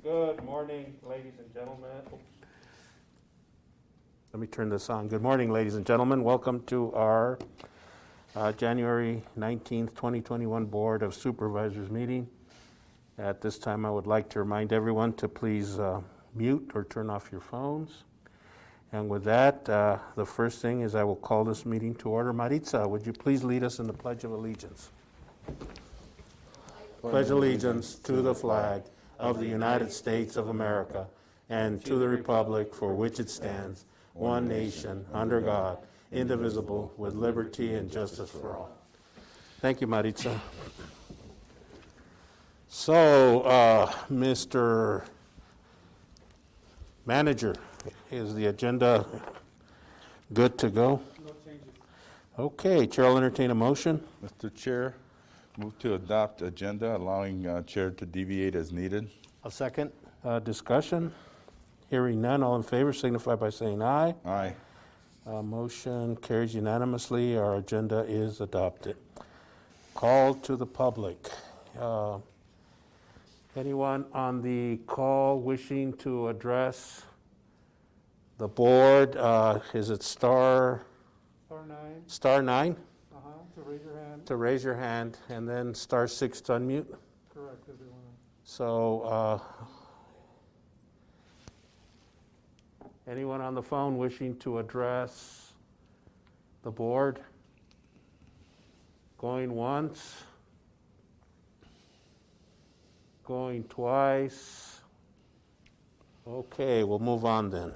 Good morning, ladies and gentlemen. Let me turn this on. Good morning, ladies and gentlemen. Welcome to our January 19th, 2021 Board of Supervisors meeting. At this time, I would like to remind everyone to please mute or turn off your phones. And with that, the first thing is I will call this meeting to order. Maritza, would you please lead us in the Pledge of Allegiance? Pledge allegiance to the flag of the United States of America and to the republic for which it stands, one nation, under God, indivisible, with liberty and justice for all. Thank you, Maritza. So, Mr. Manager, is the agenda good to go? No changes. Okay, Chair will entertain a motion. Mr. Chair, move to adopt agenda, allowing Chair to deviate as needed. I'll second. Discussion? Hearing none, all in favor signify by saying aye. Aye. Motion carries unanimously. Our agenda is adopted. Call to the public. Anyone on the call wishing to address the board? Is it star Star 9. star 9 To raise your hand. to raise your hand, and then star 6 to unmute? Correct, everyone. So, anyone on the phone wishing to address the board? Going once? Going twice? Okay, we'll move on then.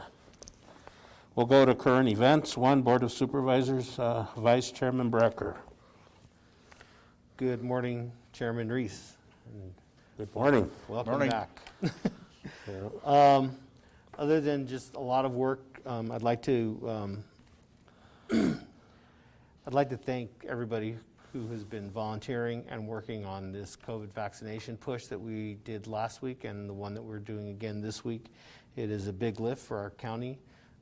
We'll go to current events. 1, Board of Supervisors, Vice Chairman Brecker. Good morning, Chairman Reese. And Good morning. welcome Morning. back. Other than just a lot of work, I'd like to thank everybody who has been volunteering and working on this COVID vaccination push that we did last week and the one that we're doing again this week. It is a big lift for our county,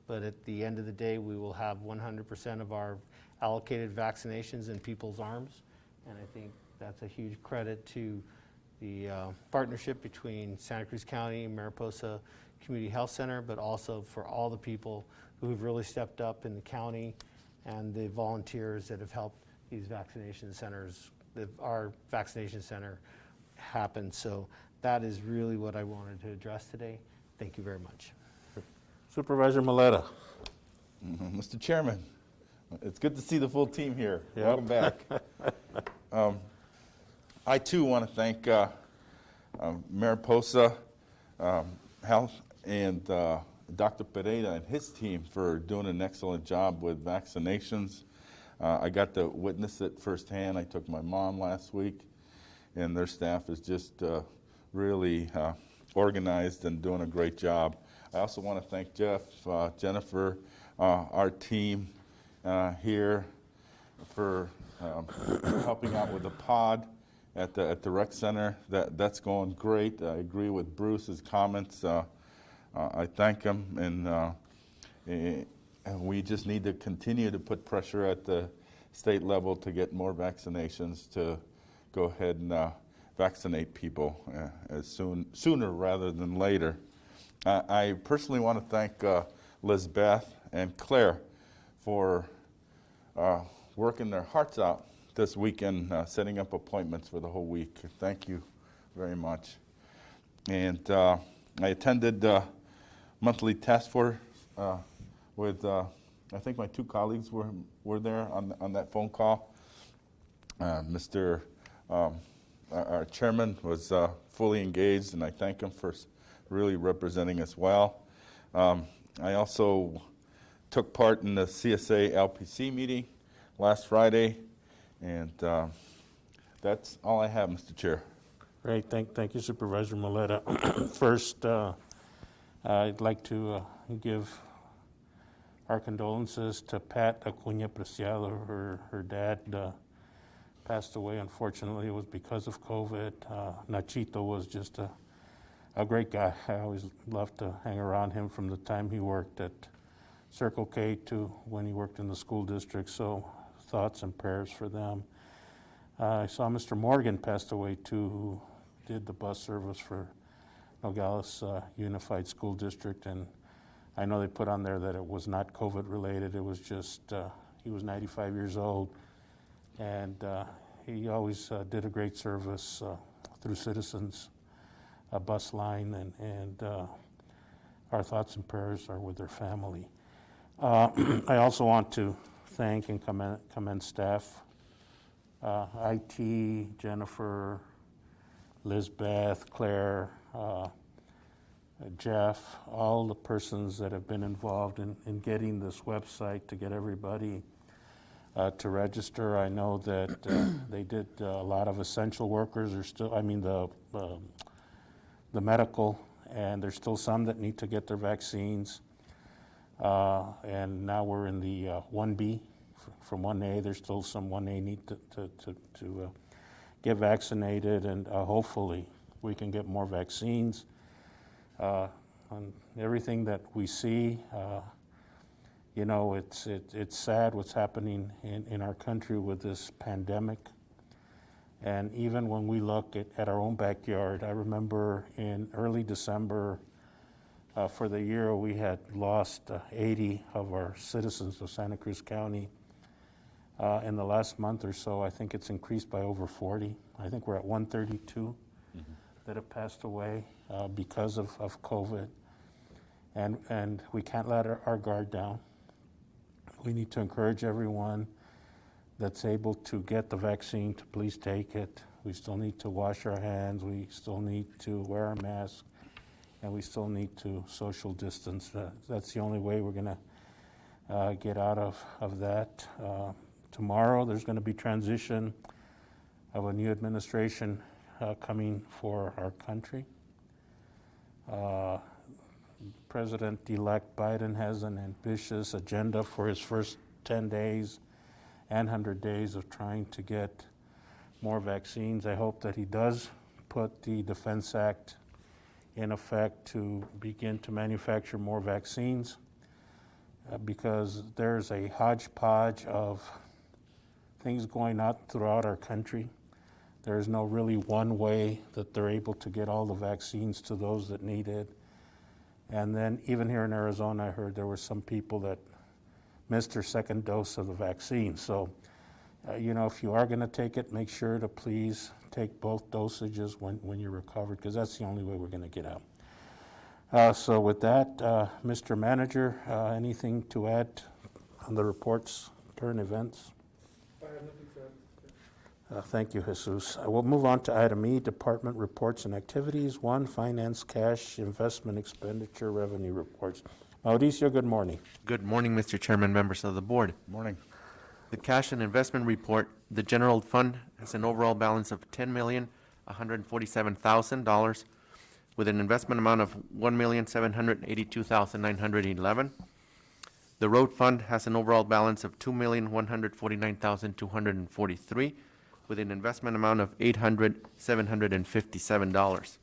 but at the end of the day, we will have 100% of our allocated vaccinations in people's arms, and I think that's a huge credit to the partnership between Santa Cruz County and Mariposa Community Health Center, but also for all the people who have really stepped up in the county and the volunteers that have helped these vaccination centers, our vaccination center happen. So that is really what I wanted to address today. Thank you very much. Supervisor Maleta. Mr. Chairman, it's good to see the full team here. Yep. Welcome back. I too want to thank Mariposa Health and Dr. Pereira and his team for doing an excellent job with vaccinations. I got to witness it firsthand. I took my mom last week, and their staff is just really organized and doing a great job. I also want to thank Jeff, Jennifer, our team here for helping out with the pod at the rec center. That's going great. I agree with Bruce's comments. I thank him, and we just need to continue to put pressure at the state level to get more vaccinations to go ahead and vaccinate people sooner rather than later. I personally want to thank Lizbeth and Claire for working their hearts out this weekend, setting up appointments for the whole week. Thank you very much. And I attended monthly task force with, I think my 2 colleagues were there on that phone call. Our chairman was fully engaged, and I thank him for really representing us well. I also took part in the CSA LPC meeting last Friday, and that's all I have, Mr. Chair. Great, thank you, Supervisor Maleta. First, I'd like to give our condolences to Pat Acuña Preciado. Her dad passed away. Unfortunately, it was because of COVID. Nachito was just a great guy. I always loved to hang around him from the time he worked at Circle K to when he worked in the school district. So thoughts and prayers for them. I saw Mr. Morgan passed away too, who did the bus service for Nogales Unified School District, and I know they put on there that it was not COVID-related. It was just, he was 95 years old, and he always did a great service through Citizens Bus Line, and our thoughts and prayers are with their family. I also want to thank and commend staff, IT, Jennifer, Lizbeth, Claire, Jeff, all the persons that have been involved in getting this website to get everybody to register. I know that they did a lot of essential workers are still, I mean the medical, and there's still some that need to get their vaccines. And now we're in the 1B from 1A. There's still some 1A need to get vaccinated, and hopefully we can get more vaccines. On everything that we see, you know, it's sad what's happening in our country with this pandemic. And even when we look at our own backyard, I remember in early December, for the year, we had lost 80 of our citizens of Santa Cruz County. In the last month or so, I think it's increased by over 40. I think we're at 132 that have passed away because of COVID. And we can't let our guard down. We need to encourage everyone that's able to get the vaccine to please take it. We still need to wash our hands. We still need to wear our masks. And we still need to social distance. That's the only way we're going to get out of that. Tomorrow there's going to be transition of a new administration coming for our country. President-elect Biden has an ambitious agenda for his first 10 days and 100 days of trying to get more vaccines. I hope that he does put the Defense Act in effect to begin to manufacture more vaccines because there's a hodgepodge of things going on throughout our country. There's no really one way that they're able to get all the vaccines to those that need it. And then even here in Arizona, I heard there were some people that missed their second dose of the vaccine. So, you know, if you are going to take it, make sure to please take both dosages when you're recovered, because that's the only way we're going to get out. So with that, Mr. Manager, anything to add on the reports, current events? I have nothing to add. Thank you, Jesus. We'll move on to item E, department reports and activities. 1, finance, cash, investment, expenditure, revenue reports. Mauricio, good morning. Good morning, Mr. Chairman, members of the board. Morning. The cash and investment report, the general fund has an overall balance of $10,147,000 with an investment amount of $1,782,911. The road fund has an overall balance of $2,149,243 with an investment amount of $800,757.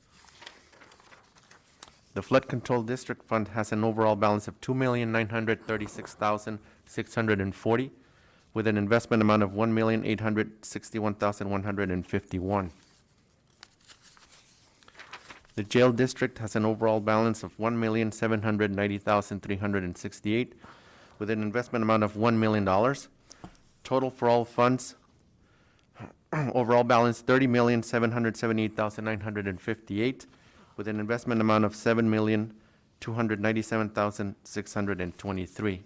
The flood control district fund has an overall balance of $2,936,640 with an investment amount of $1,861,151. The jail district has an overall balance of $1,790,368 with an investment amount of $1 million. Total for all funds, overall balance $30,778,958 with an investment amount of $7,297,623.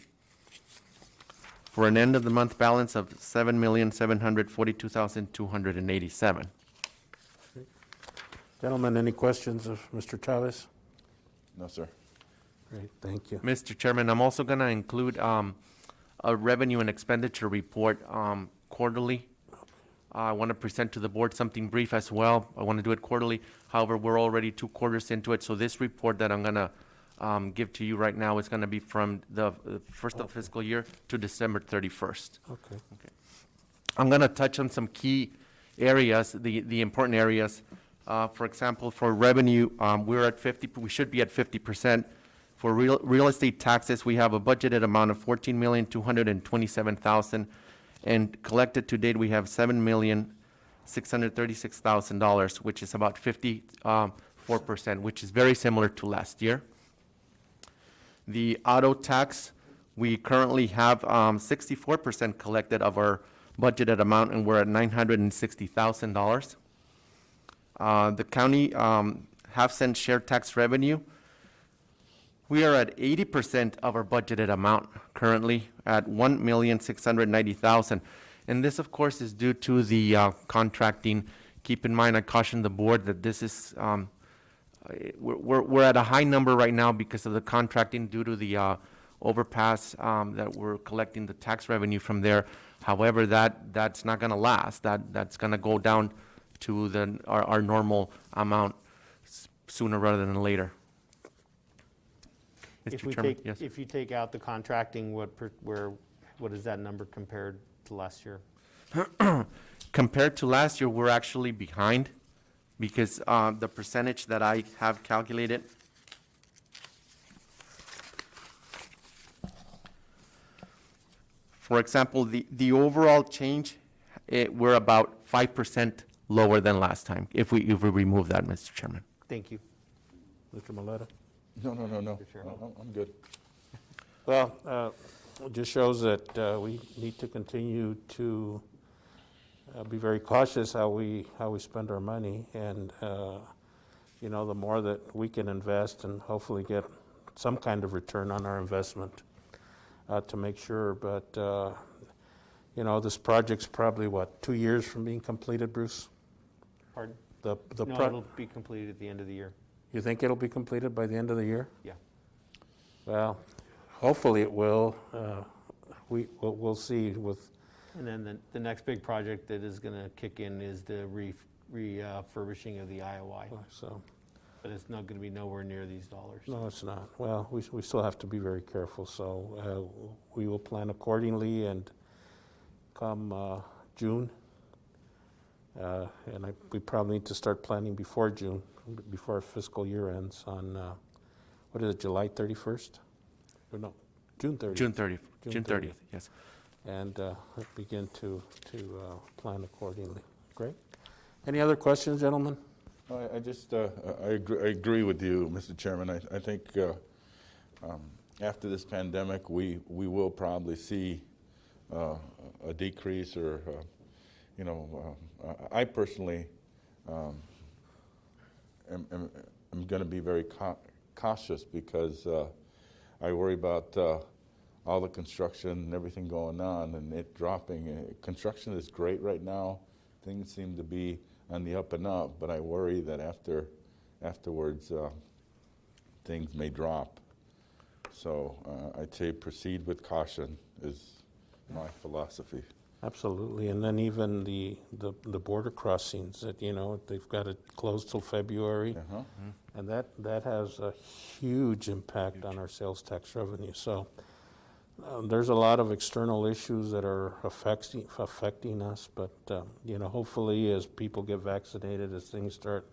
For an end of the month balance of $7,742,287. Gentlemen, any questions of Mr. Chavez? No, sir. Great, thank you. Mr. Chairman, I'm also going to include a revenue and expenditure report quarterly. I want to present to the board something brief as well. I want to do it quarterly. However, we're already 2 quarters into it, so this report that I'm going to give to you right now is going to be from the first of the fiscal year to December 31st. Okay. I'm going to touch on some key areas, the important areas. For example, for revenue, we're at 50. We should be at 50%. For real estate taxes, we have a budgeted amount of $14,227,000, and collected to date, we have $7,636,000, which is about 54% 4%, which is very similar to last year. The auto tax, we currently have 64% collected of our budgeted amount, and we're at $960,000. The county half-cent share tax revenue, we are at 80% of our budgeted amount currently at $1,690,000. And this, of course, is due to the contracting. Keep in mind, I caution the board that this is, we're at a high number right now because of the contracting due to the overpass that we're collecting the tax revenue from there. However, that's not going to last. That's going to go down to our normal amount sooner rather than later. If Mr. we Chairman, take, yes. if you take out the contracting, what is that number compared to last year? Compared to last year, we're actually behind because the percentage that I have calculated, for example, the overall change, we're about 5% lower than last time if we remove that, Mr. Chairman. Thank you. Mr. Maleta? No. Sure. I'm good. Well, it just shows that we need to continue to be very cautious how we spend our money, and you know, the more that we can invest and hopefully get some kind of return on our investment to make sure. But you know, this project's probably 2 years from being completed, Bruce? Pardon? No, No, it'll be completed at the end of the year. You think it'll be completed by the end of the year? Yeah. Well, hopefully it will. We'll see with. And then the next big project that is going to kick in is the refurbishing of the IOI. So, But it's not going to be nowhere near these dollars. no, it's not. Well, we still have to be very careful, so we will plan accordingly, and come June, and we probably need to start planning before June, before our fiscal year ends on, what is it, July 31st? Or no, June 30th. June 30th, June June 30th, yes. And begin to plan accordingly. Great. Any other questions, gentlemen? I just, I agree with you, Mr. Chairman. I think after this pandemic, we will probably see a decrease, or, you know, I personally am going to be very cautious because I worry about all the construction and everything going on and it dropping. Construction is great right now. Things seem to be on the up and up, but I worry that afterwards things may drop. So I'd say proceed with caution is my philosophy. Absolutely, and then even the border crossings that, you know, they've got it closed till February, Uh-huh. and that has a huge impact on our sales tax revenue. So there's a lot of external issues that are affecting us, but you know, hopefully as people get vaccinated, as things start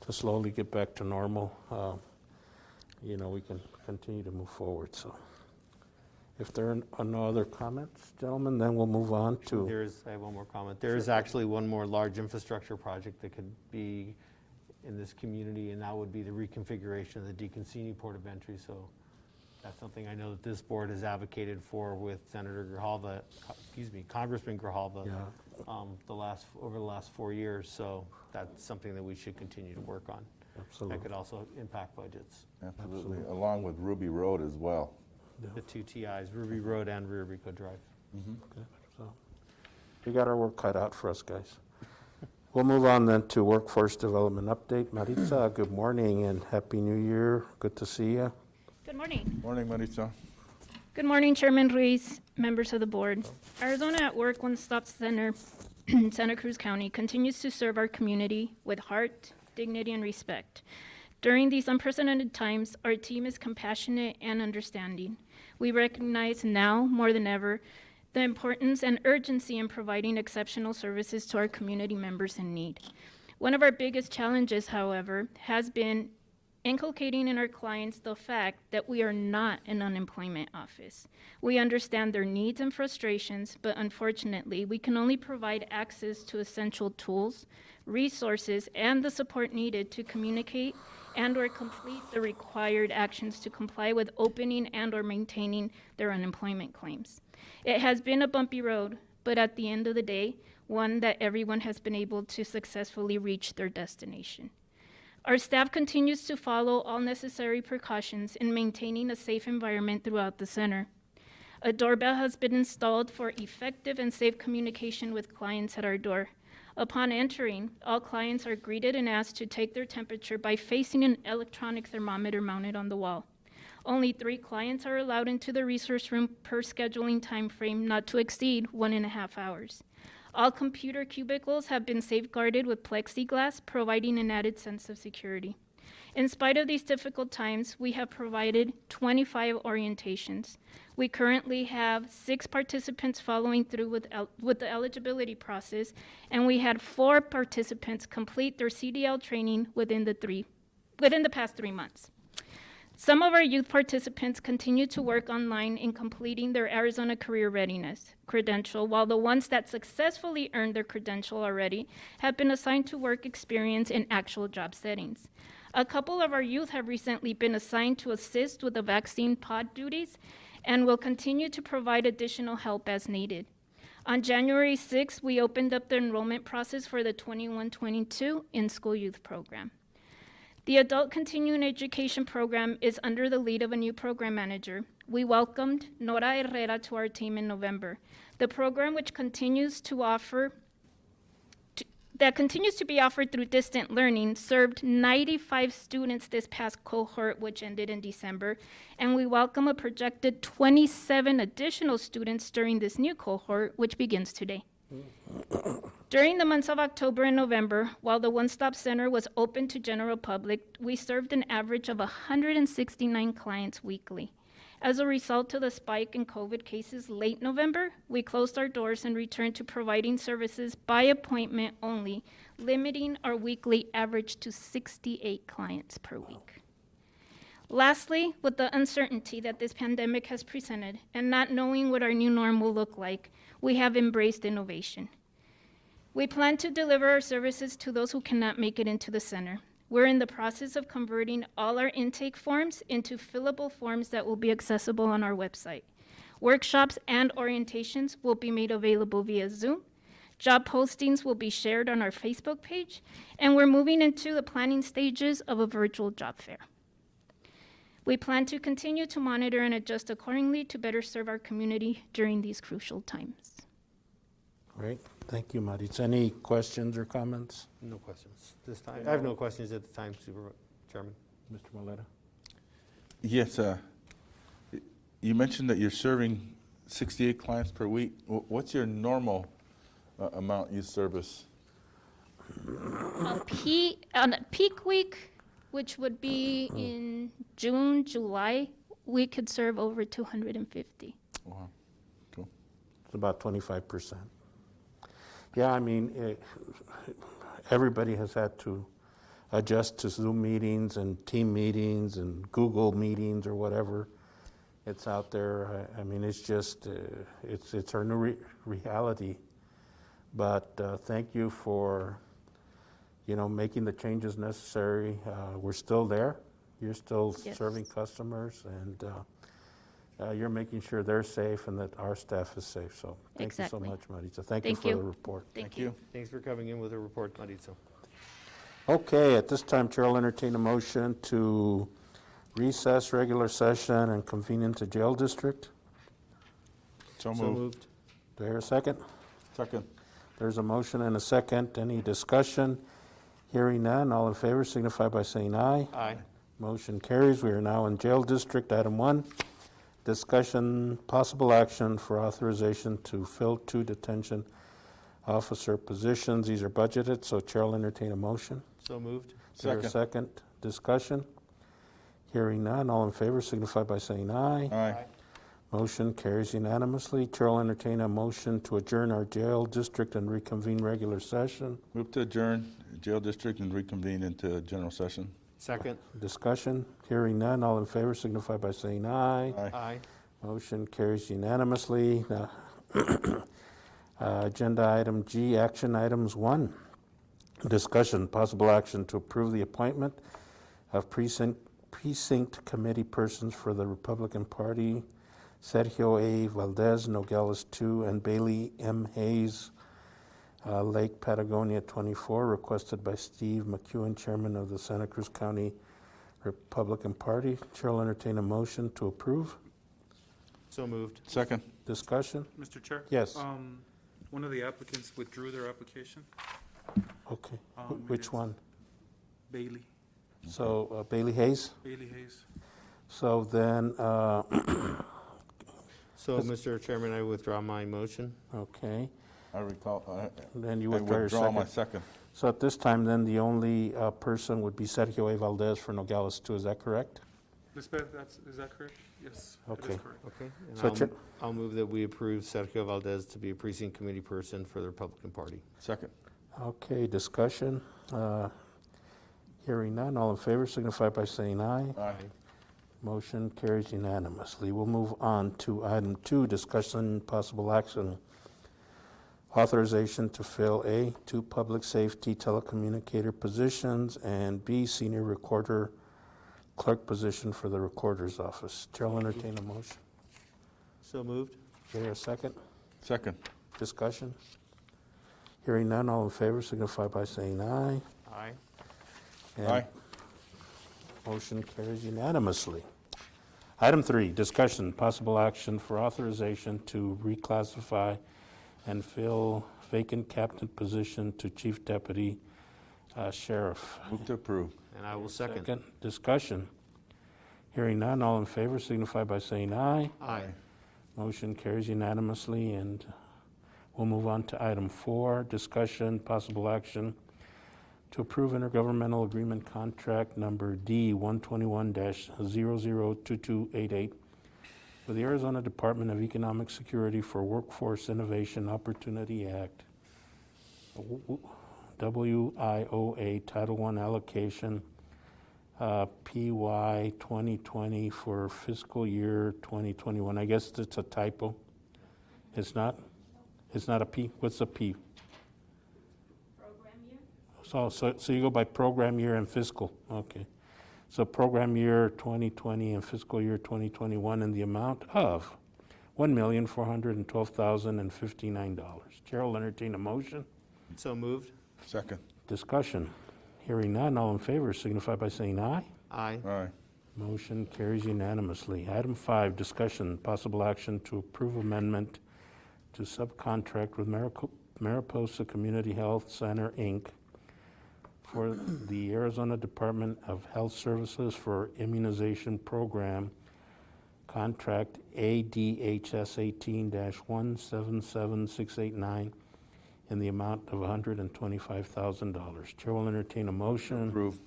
to slowly get back to normal, you know, we can continue to move forward. So if there are no other comments, gentlemen, then we'll move on to. I have one more comment. There is actually one more large infrastructure project that could be in this community, and that would be the reconfiguration of the Deacon Port of Entry. So that's something I know that this board has advocated for with Senator Grijalva, Congressman Grijalva, over the last 4 years. So that's something that we should continue to work on. Absolutely. That could also impact budgets. Absolutely. Along with Ruby Road as well. The two TIs, Ruby Road and Rio Rico Drive. Okay, so we got our work cut out for us, guys. We'll move on then to workforce development update. Maritza, good morning and Happy New Year. Good to see you. Good morning. Morning, Maritza. Good morning, Chairman Ruiz, members of the board. Arizona at Work One-Stop Center in Santa Cruz County continues to serve our community with heart, dignity, and respect. During these unprecedented times, our team is compassionate and understanding. We recognize now more than ever the importance and urgency in providing exceptional services to our community members in need. One of our biggest challenges, however, has been inculcating in our clients the fact that we are not an unemployment office. We understand their needs and frustrations, but unfortunately, we can only provide access to essential tools, resources, and the support needed to communicate and/or complete the required actions to comply with opening and/or maintaining their unemployment claims. It has been a bumpy road, but at the end of the day, one that everyone has been able to successfully reach their destination. Our staff continues to follow all necessary precautions in maintaining a safe environment throughout the center. A doorbell has been installed for effective and safe communication with clients at our door. Upon entering, all clients are greeted and asked to take their temperature by facing an electronic thermometer mounted on the wall. Only 3 clients are allowed into the resource room per scheduling time frame, not to exceed 1.5 hours. All computer cubicles have been safeguarded with plexiglass, providing an added sense of security. In spite of these difficult times, we have provided 25 orientations. We currently have 6 participants following through with the eligibility process, and we had 4 participants complete their CDL training within the past 3 months. Some of our youth participants continue to work online in completing their Arizona Career Readiness credential, while the ones that successfully earned their credential already have been assigned to work experience in actual job settings. A couple of our youth have recently been assigned to assist with the vaccine pod duties and will continue to provide additional help as needed. On January 6th, we opened up the enrollment process for the 21-22 in-school youth program. The Adult Continuing Education program is under the lead of a new program manager. We welcomed Nora Herrera to our team in November. The program, which continues to be offered through distant learning, served 95 students this past cohort, which ended in December, and we welcome a projected 27 additional students during this new cohort, which begins today. During the months of October and November, while the One Stop Center was open to general public, we served an average of 169 clients weekly. As a result of the spike in COVID cases late November, we closed our doors and returned to providing services by appointment only, limiting our weekly average to 68 clients per week. Lastly, with the uncertainty that this pandemic has presented and not knowing what our new norm will look like, we have embraced innovation. We plan to deliver our services to those who cannot make it into the center. We're in the process of converting all our intake forms into fillable forms that will be accessible on our website. Workshops and orientations will be made available via Zoom. Job postings will be shared on our Facebook page, and we're moving into the planning stages of a virtual job fair. We plan to continue to monitor and adjust accordingly to better serve our community during these crucial times. Great, thank you, Maritza. Any questions or comments? No questions this time. I have no questions at the time, Chairman. Mr. Maleta? Yes, you mentioned that you're serving 68 clients per week. What's your normal amount you service? On a peak week, which would be in June, July, we could serve over 250. Wow, cool. It's about 25%. Yeah, I mean, everybody has had to adjust to Zoom meetings and team meetings and Google meetings or whatever. It's out there. I mean, it's just, it's our new reality. But thank you for, making the changes necessary. We're still there. You're still serving customers, and you're making sure they're safe and that our staff is safe. So thank you so much, Maritza. Thank you for the report. Thank you. Thanks for coming in with a report, Maritza. Okay, at this time, Chair will entertain a motion to recess regular session and convene into jail district. So moved. Do I hear a second? Second. There's a motion and a second. Any discussion? Hearing none, all in favor signify by saying aye. Aye. Motion carries. We are now in jail district. Item 1, discussion, possible action for authorization to fill 2 detention officer positions. These are budgeted, so Chair will entertain a motion. So moved. Is there a second? Discussion? Hearing none, all in favor signify by saying aye. Aye. Motion carries unanimously. Chair will entertain a motion to adjourn our jail district and reconvene regular session. Move to adjourn jail district and reconvene into general session. Second. Discussion? Hearing none, all in favor signify by saying aye. Aye. Aye. Motion carries unanimously. Agenda item G, action items 1. Discussion, possible action to approve the appointment of precinct committee persons for the Republican Party, Sergio A. Valdez, Nogales 2, and Bailey M. Hayes, Lake Patagonia 24, requested by Steve McEwen, Chairman of the Santa Cruz County Republican Party. Chair will entertain a motion to approve. So moved. Second. Discussion? Mr. Chair? Yes. One of the applicants withdrew their application, Okay. and Which it's- one? Bailey, So Bailey Hayes? Bailey Hayes. So then, So, Mr. Chairman, I withdraw my motion. okay, I recall, then you I withdraw your withdraw my second. second. So at this time, then, the only person would be Sergio A. Valdez for Nogales 2, is that correct? Is that correct? Yes, it Okay. is correct. Okay. And So Chair- I'll move that we approve Sergio Valdez to be a precinct committee person for the Republican Party. Second. Okay, discussion. Hearing none, all in favor signify by saying aye. Aye. Motion carries unanimously. We'll move on to item 2, discussion, possible action. Authorization to fill A, 2 public safety telecommunicator positions, and B, senior recorder clerk position for the recorder's office. Chair will entertain a motion. So moved. Is there a second? Second. Discussion? Hearing none, all in favor signify by saying aye. Aye. And Aye. motion carries unanimously. Item 3, discussion, possible action for authorization to reclassify and fill vacant captain position to chief deputy sheriff. Move to approve. And I will second. Discussion. Hearing none, all in favor signify by saying aye. Aye. Motion carries unanimously, and we'll move on to item 4, discussion, possible action to approve intergovernmental agreement contract number D 121-002288 with the Arizona Department of Economic Security for Workforce Innovation Opportunity Act, WIOA Title I allocation, PY 2020 for fiscal year 2021. I guess it's a typo. It's not? It's not a P? What's a P? So you go by program year and fiscal, okay. So program year 2020 and fiscal year 2021 in the amount of $1,412,059. Chair will entertain a motion. So moved. Second. Discussion. Hearing none, all in favor signify by saying aye. Aye. Aye. Motion carries unanimously. Item 5, discussion, possible action to approve amendment to subcontract with Mariposa Community Health Center, Inc. for the Arizona Department of Health Services for Immunization Program, contract ADHS 18-177689 in the amount of $125,000. Chair will entertain a motion. Approve.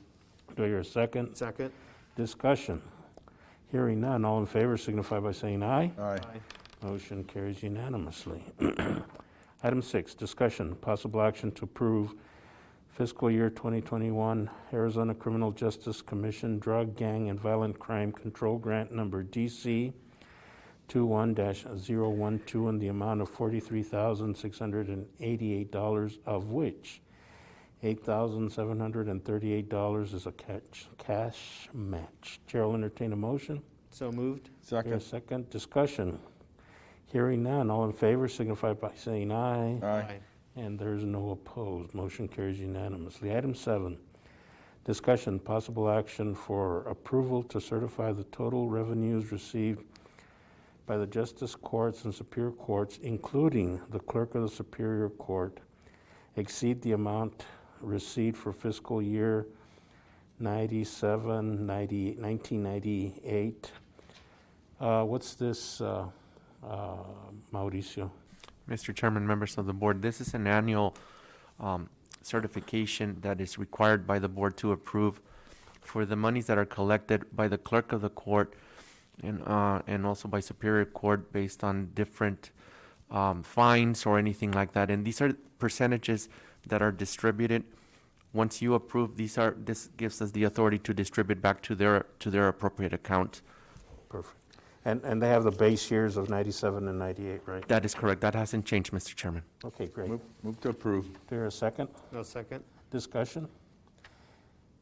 Do I hear a second? Second. Discussion. Hearing none, all in favor signify by saying aye. Aye. Motion carries unanimously. Item 6, discussion, possible action to approve fiscal year 2021 Arizona Criminal Justice Commission Drug, Gang, and Violent Crime Control Grant Number DC 21-012 in the amount of $43,688, of which $8,738 is a cash match. Chair will entertain a motion. So moved. Here, Second. second. Discussion. Hearing none, all in favor signify by saying aye. Aye. And there's no opposed. Motion carries unanimously. Item 7, discussion, possible action for approval to certify the total revenues received by the Justice Courts and Superior Courts, including the Clerk of the Superior Court, exceed the amount received for fiscal year 1998. What's this, Mauricio? Mr. Chairman, members of the board, this is an annual certification that is required by the board to approve for the monies that are collected by the clerk of the court and also by Superior Court based on different fines or anything like that. And these are percentages that are distributed Once you approve, this gives us the authority to distribute back to their appropriate account. Perfect. And they have the base years of 97 and 98, right? That is correct. That hasn't changed, Mr. Chairman. Okay, great. Move to approve. Do I hear a second? No second. Discussion?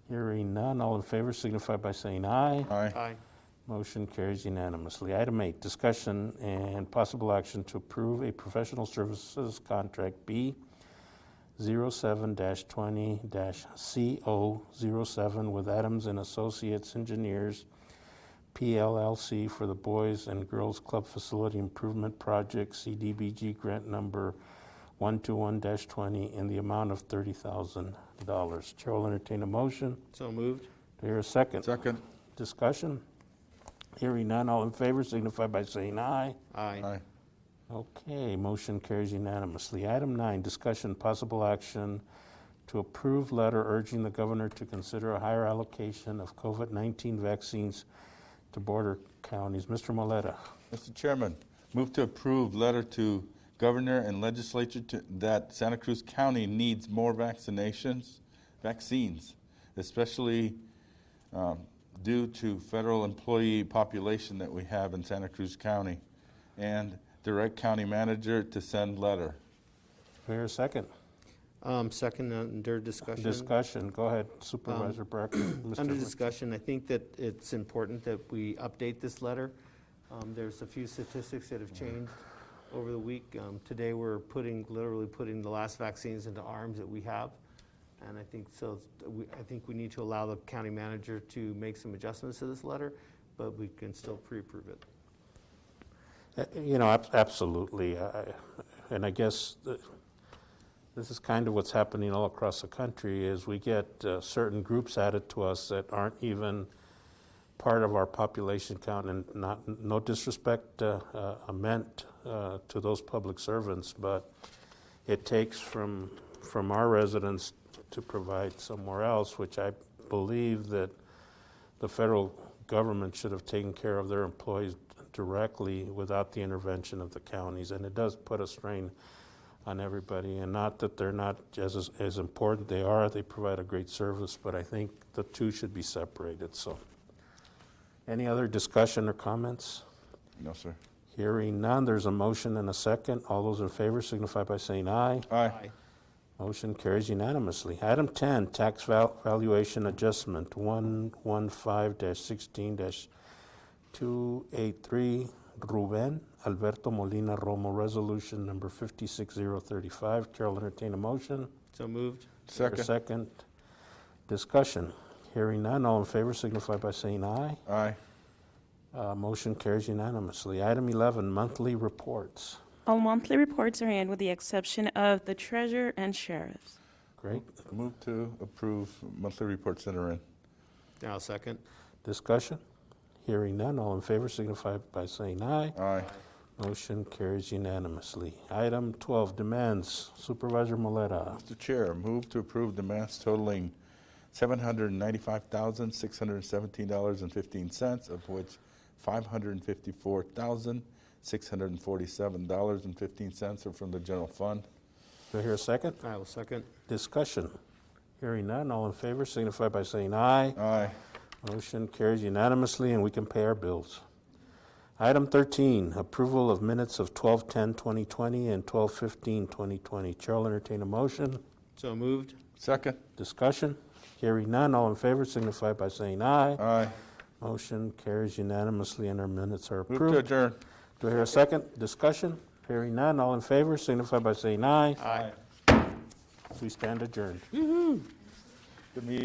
Hearing none, all in favor signify by saying aye. Aye. Aye. Motion carries unanimously. Item 8, discussion and possible action to approve a professional services contract B 07-20-CO07 with Adams and Associates Engineers, PLLC, for the Boys and Girls Club Facility Improvement Project, CDBG grant number 121-20, in the amount of $30,000. Chair will entertain a motion. So moved. Do I hear a second? Second. Discussion? Hearing none, all in favor signify by saying aye. Aye. Aye. Okay, motion carries unanimously. Item 9, discussion, possible action to approve letter urging the governor to consider a higher allocation of COVID-19 vaccines to border counties. Mr. Moleta. Mr. Chairman, move to approve letter to governor and legislature that Santa Cruz County needs more vaccines, especially due to federal employee population that we have in Santa Cruz County, and direct county manager to send letter. Do I hear a second? Second under discussion. Discussion, go ahead, Supervisor Bracker. Mr. Under Lee. discussion, I think that it's important that we update this letter. There's a few statistics that have changed over the week. Today, we're literally putting the last vaccines into arms that we have. And I think I think we need to allow the county manager to make some adjustments to this letter, but we can still pre-approve it. You know, absolutely. And I guess this is kind of what's happening all across the country, is we get certain groups added to us that aren't even part of our population count, and no disrespect meant to those public servants, but it takes from our residents to provide somewhere else, which I believe that the federal government should have taken care of their employees directly without the intervention of the counties. And it does put a strain on everybody, and not that they're not as important. They are. They provide a great service, but I think the two should be separated. So any other discussion or comments? No, sir. Hearing none, there's a motion and a second. All those in favor signify by saying aye. Aye. Motion carries unanimously. Item 10, tax valuation adjustment 115-16-283, Ruben Alberto Molina Romo, resolution number 56035. Chair will entertain a motion. So moved. Second. Second. Discussion. Hearing none, all in favor signify by saying aye. Aye. Motion carries unanimously. Item 11, monthly reports. All monthly reports are in with the exception of the treasurer and sheriffs. Great. Move to approve monthly reports that are in. Now second. Discussion. Hearing none, all in favor signify by saying aye. Aye. Motion carries unanimously. Item 12, demands. Supervisor Moleta. Mr. Chair, move to approve demands totaling $795,617.15, of which $554,647.15 are from the general fund. Do I hear a second? I will second. Discussion. Hearing none, all in favor signify by saying aye. Aye. Motion carries unanimously, and we can pay our bills. Item 13, approval of minutes of 12/10/2020 and 12/15/2020. Chair will entertain a motion. So moved. Second. Discussion. Hearing none, all in favor signify by saying aye. Aye. Motion carries unanimously, and our minutes are Move to approved. adjourn. Do I hear a second? Discussion. Hearing none, all in favor signify by saying aye. Aye. We stand adjourned. Good meeting.